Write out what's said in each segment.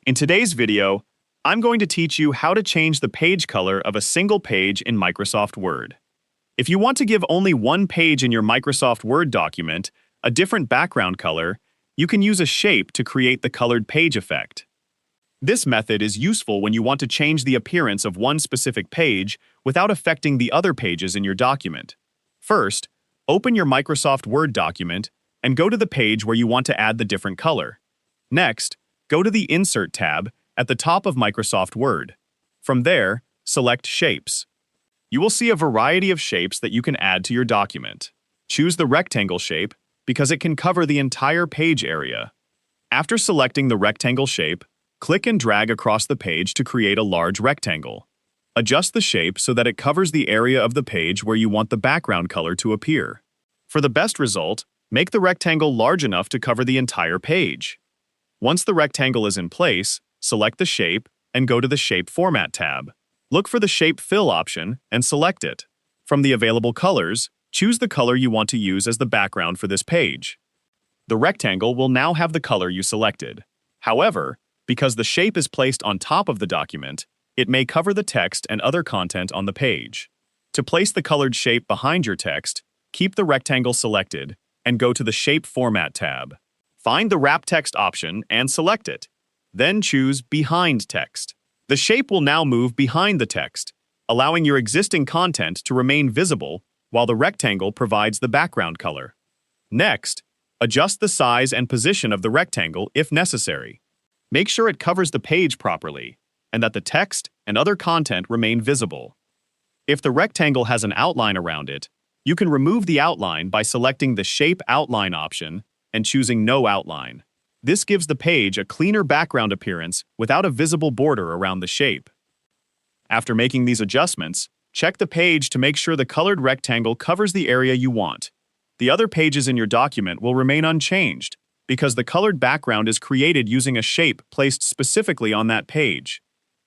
In today's video, I'm going to teach you how to change the page color of a single page in Microsoft Word. If you want to give only one page in your Microsoft Word document a different background color, you can use a shape to create the colored page effect. This method is useful when you want to change the appearance of one specific page without affecting the other pages in your document. First, open your Microsoft Word document and go to the page where you want to add the different color. Next, go to the Insert tab at the top of Microsoft Word. From there, select Shapes. You will see a variety of shapes that you can add to your document. Choose the rectangle shape because it can cover the entire page area. After selecting the rectangle shape, click and drag across the page to create a large rectangle. Adjust the shape so that it covers the area of the page where you want the background color to appear. For the best result, make the rectangle large enough to cover the entire page. Once the rectangle is in place, select the shape and go to the Shape Format tab. Look for the Shape Fill option and select it. From the available colors, choose the color you want to use as the background for this page. The rectangle will now have the color you selected. However, because the shape is placed on top of the document, it may cover the text and other content on the page. To place the colored shape behind your text, keep the rectangle selected and go to the Shape Format tab. Find the Wrap Text option and select it. Then choose Behind Text. The shape will now move behind the text, allowing your existing content to remain visible while the rectangle provides the background color. Next, adjust the size and position of the rectangle if necessary. Make sure it covers the page properly and that the text and other content remain visible. If the rectangle has an outline around it, you can remove the outline by selecting the Shape Outline option and choosing No Outline. This gives the page a cleaner background appearance without a visible border around the shape. After making these adjustments, check the page to make sure the colored rectangle covers the area you want. The other pages in your document will remain unchanged because the colored background is created using a shape placed specifically on that page.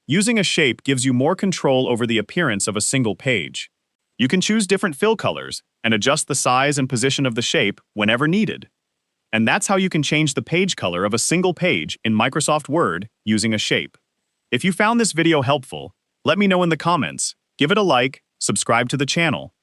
Using a shape gives you more control over the appearance of a single page. You can choose different fill colors and adjust the size and position of the shape whenever needed. And that's how you can change the page color of a single page in Microsoft Word using a shape. If you found this video helpful, let me know in the comments, give it a like, subscribe to the channel,